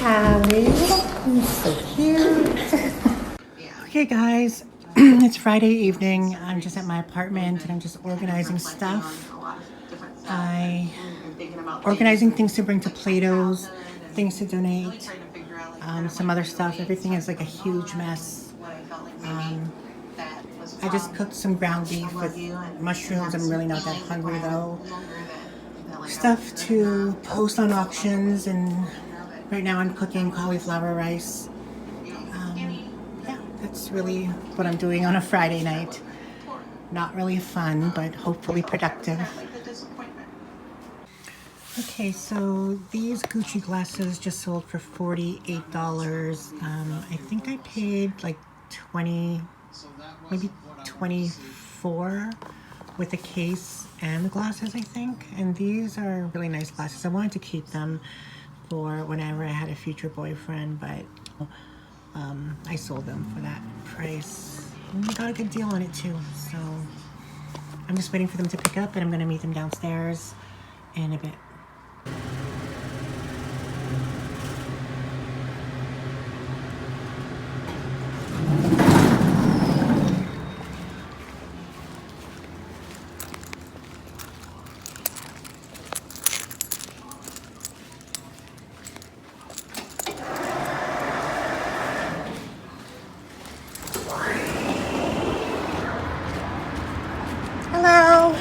Callie. You're so cute. Okay, guys, it's Friday evening. I'm just at my apartment and I'm just organizing stuff. Organizing things to bring to Plato's, things to donate, some other stuff. Everything is like a huge mess. I just cooked some ground beef with mushrooms. I'm really not that hungry though. Stuff to post on auctions, and right now I'm cooking cauliflower rice. Yeah, that's really what I'm doing on a Friday night. Not really fun, but hopefully productive. Okay, so these Gucci glasses just sold for $48. I think I paid like 20, maybe 24 with the case and the glasses, I think. And these are really nice glasses. I wanted to keep them for whenever I had a future boyfriend, but I sold them for that price. And we got a good deal on it too. So I'm just waiting for them to pick up, and I'm gonna meet them downstairs in a bit. Hello.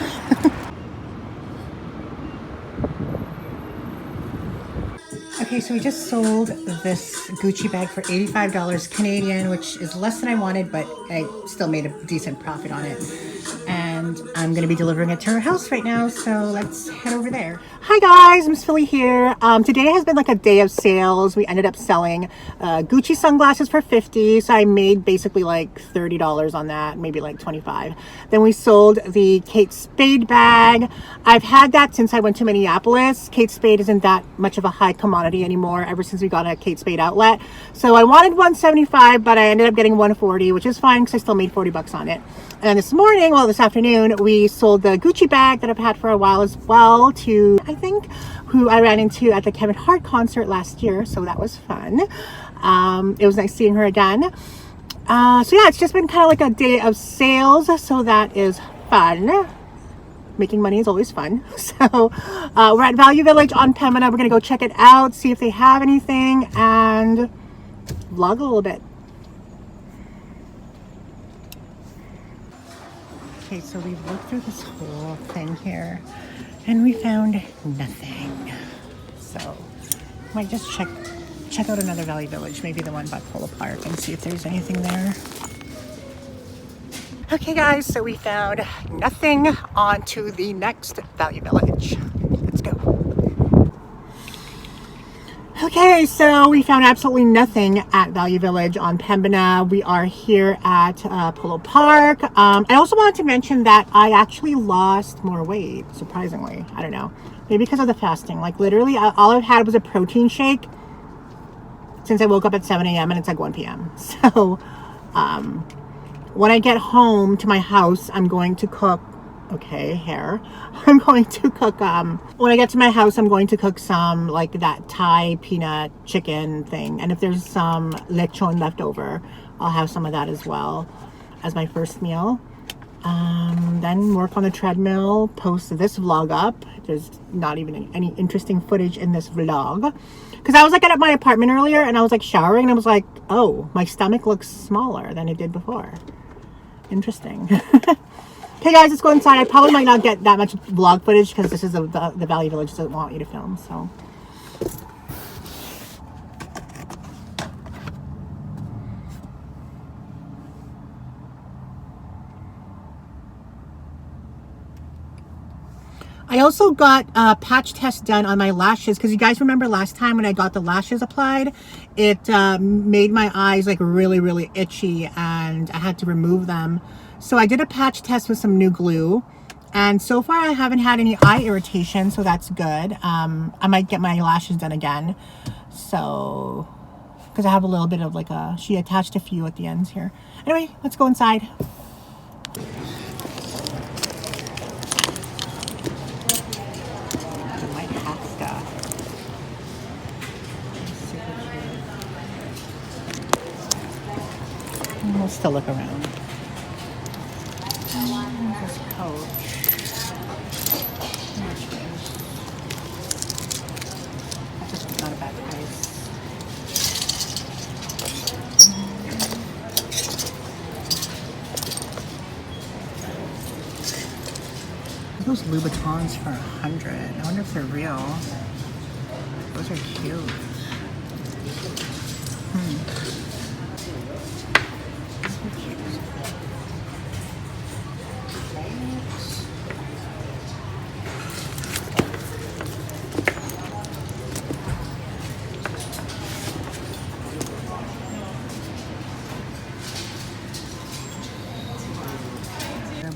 Okay, so we just sold this Gucci bag for $85 Canadian, which is less than I wanted, but I still made a decent profit on it. And I'm going to be delivering it to her house right now, so let's head over there. Hi guys, Miss Philly here. Today has been like a day of sales. We ended up selling Gucci sunglasses for $50, so I made basically like $30 on that, maybe like $25. Then we sold the Kate Spade bag. I've had that since I went to Minneapolis. Kate Spade isn't that much of a high commodity anymore ever since we got a Kate Spade outlet. So I wanted $175, but I ended up getting $140, which is fine because I still made $40 on it. And this morning, well, this afternoon, we sold the Gucci bag that I've had for a while as well to, I think, who I ran into at the Kevin Hart concert last year. So that was fun. It was nice seeing her again. So yeah, it's just been kind of like a day of sales. So that is fun. Making money is always fun. So we're at Value Village on Pembina. We're going to go check it out, see if they have anything, and vlog a little bit. Okay, so we've looked through this whole thing here and we found nothing. So might just check out another Value Village, maybe the one by Polo Park, and see if there's anything there. Okay guys, so we found nothing. On to the next Value Village. Let's go. Okay, so we found absolutely nothing at Value Village on Pembina. We are here at Polo Park. I also wanted to mention that I actually lost more weight, surprisingly. I don't know. Maybe because of the fasting. Like literally, all I've had was a protein shake since I woke up at 7 a.m. and it's like 1 p.m. So when I get home to my house, I'm going to cook. Okay, hair. I'm going to cook, when I get to my house, I'm going to cook some, like, that Thai peanut chicken thing. And if there's some lechon left over, I'll have some of that as well as my first meal. Then work on the treadmill, post this vlog up. There's not even any interesting footage in this vlog. Because I was, like, at my apartment earlier, and I was, like, showering, and I was like, oh, my stomach looks smaller than it did before. Interesting. Okay guys, let's go inside. I probably might not get that much vlog footage because this is the Value Village doesn't want you to film, so. I also got a patch test done on my lashes because you guys remember last time when I got the lashes applied, it made my eyes like really, really itchy and I had to remove them. So I did a patch test with some new glue, and so far I haven't had any eye irritation, so that's good. I might get my lashes done again, so because I have a little bit of like she attached a few at the ends here. Anyway, let's go inside. I might have stuff. Super cute. We'll still look around. This coat. That's not a bad price. Those Louboutins for $100. I wonder if they're real. Those are cute.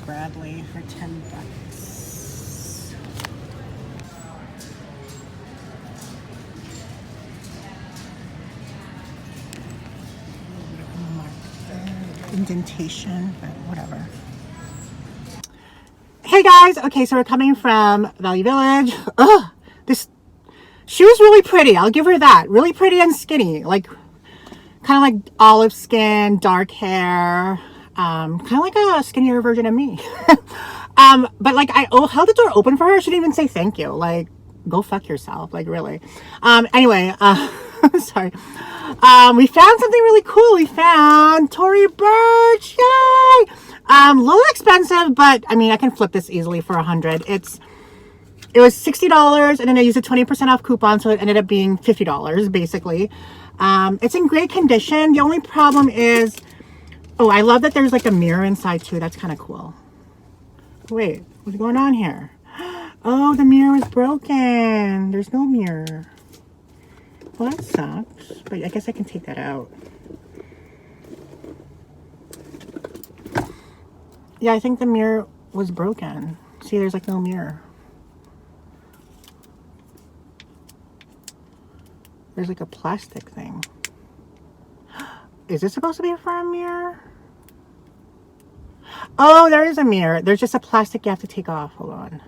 Bradley for $10. Indentation, but whatever. Hey guys, okay, so we're coming from Value Village. Ugh, this shoe is really pretty. I'll give her that. Really pretty and skinny, like kind of like olive skin, dark hair. Kind of like a skinnier version of me. But like I held the door open for her. She didn't even say thank you. Like, go fuck yourself. Like, really. Anyway, sorry. We found something really cool. We found Tory Burch. Yay! A little expensive, but I mean, I can flip this easily for $100. It was $60, and then I used a 20% off coupon, so it ended up being $50 basically. It's in great condition. The only problem is, oh, I love that there's like a mirror inside too. That's kind of cool. Wait, what's going on here? Oh, the mirror is broken. There's no mirror. Well, that sucks, but I guess I can take that out. Yeah, I think the mirror was broken. See, there's like no mirror. There's like a plastic thing. Is this supposed to be for a mirror? Oh, there is a mirror. There's just a plastic you have to take off. Hold on.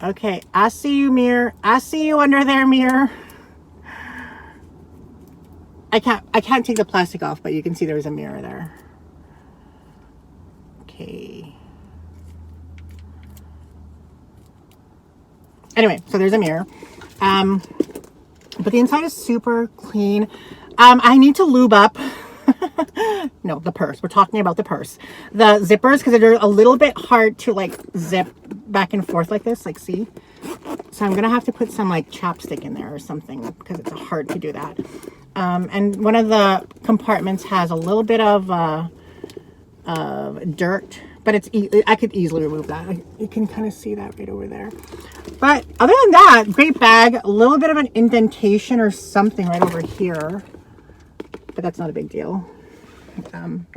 Okay, I see you, mirror. I see you under there, mirror. I can't take the plastic off, but you can see there's a mirror there. Okay. Anyway, so there's a mirror. But the inside is super clean. I need to lube up. No, the purse. We're talking about the purse. The zippers, because they're a little bit hard to like zip back and forth like this, like see? So I'm going to have to put some like chapstick in there or something because it's hard to do that. And one of the compartments has a little bit of dirt, but I could easily remove that. You can kind of see that right over there. But other than that, great bag. A little bit of an indentation or something right over here, but that's not a big deal.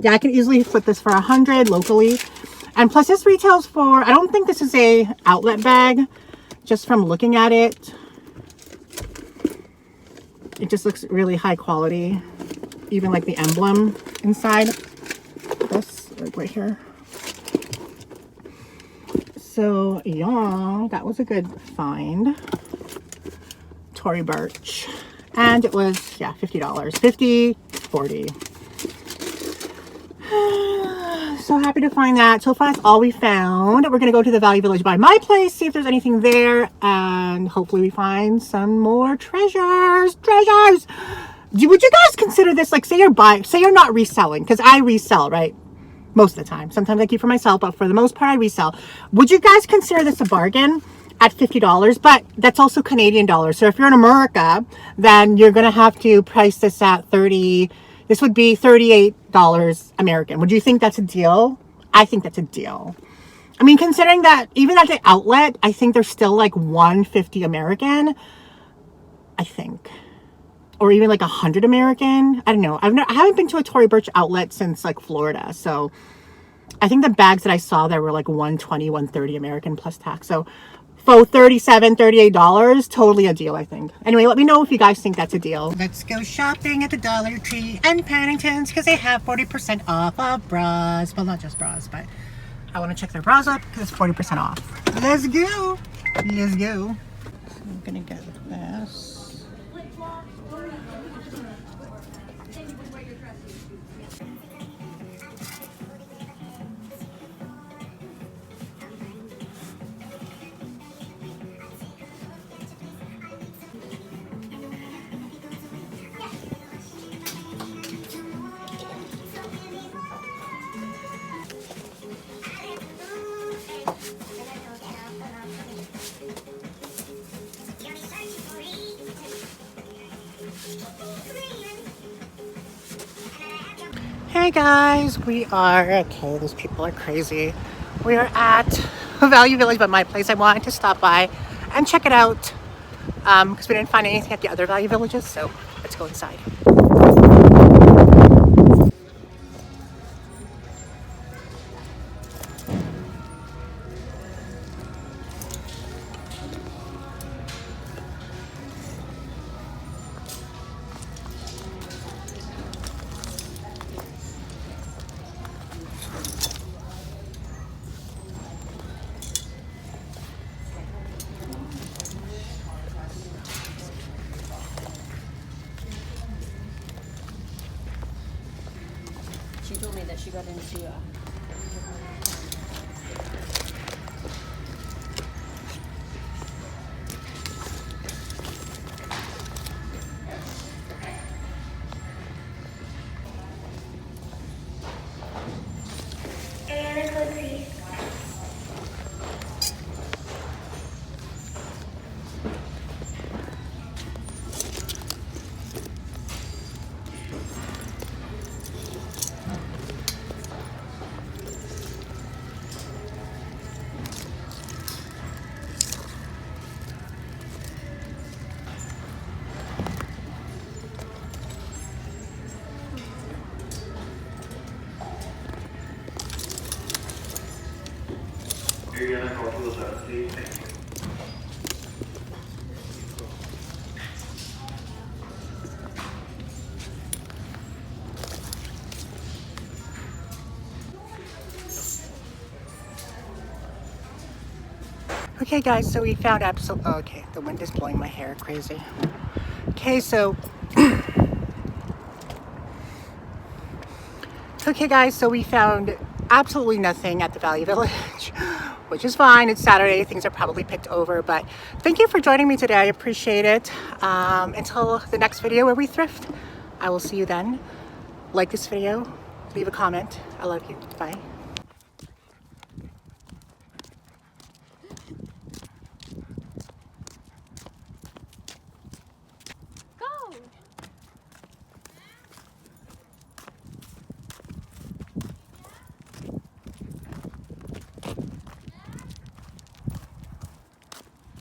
Yeah, I can easily flip this for $100 locally. And plus this retails for, I don't think this is a outlet bag, just from looking at it. It just looks really high quality. Even like the emblem inside this, like right here. So yeah, that was a good find. Tory Burch. And it was, yeah, $50. 50, 40. So happy to find that. So far, that's all we found. We're going to go to the Value Village by my place, see if there's anything there, and hopefully we find some more treasures. Treasures! Would you guys consider this, like, say you're not reselling, because I resell, right? Most of the time. Sometimes I keep for myself, but for the most part, I resell. Would you guys consider this a bargain at $50? But that's also Canadian dollars. So if you're in America, then you're going to have to price this at $30. This would be $38 American. Would you think that's a deal? I think that's a deal. I mean, considering that even at the outlet, I think they're still like $150 American. I think. Or even like $100 American. I don't know. I haven't been to a Tory Burch outlet since like Florida. So I think the bags that I saw there were like $120, $130 American plus tax. So for $37, $38, totally a deal, I think. Anyway, let me know if you guys think that's a deal. Let's go shopping at the Dollar Tree and Pennington's because they have 40% off of bras. Well, not just bras, but I want to check their bras up because it's 40% off. Let's go. Let's go. So I'm going to get this. Hey guys, we are, okay, those people are crazy. We are at Value Village, but my place. I wanted to stop by and check it out because we didn't find anything at the other Value Villages, so let's go inside. She told me that she got into You're gonna call to the left, please. Thank you. Okay guys, so we found okay, the wind is blowing my hair crazy. Okay, so we found absolutely nothing at the Value Village, which is fine. It's Saturday, things are probably picked over, but thank you for joining me today. I appreciate it. Until the next video where we thrift, I will see you then. Like this video, leave a comment. I love you. Bye.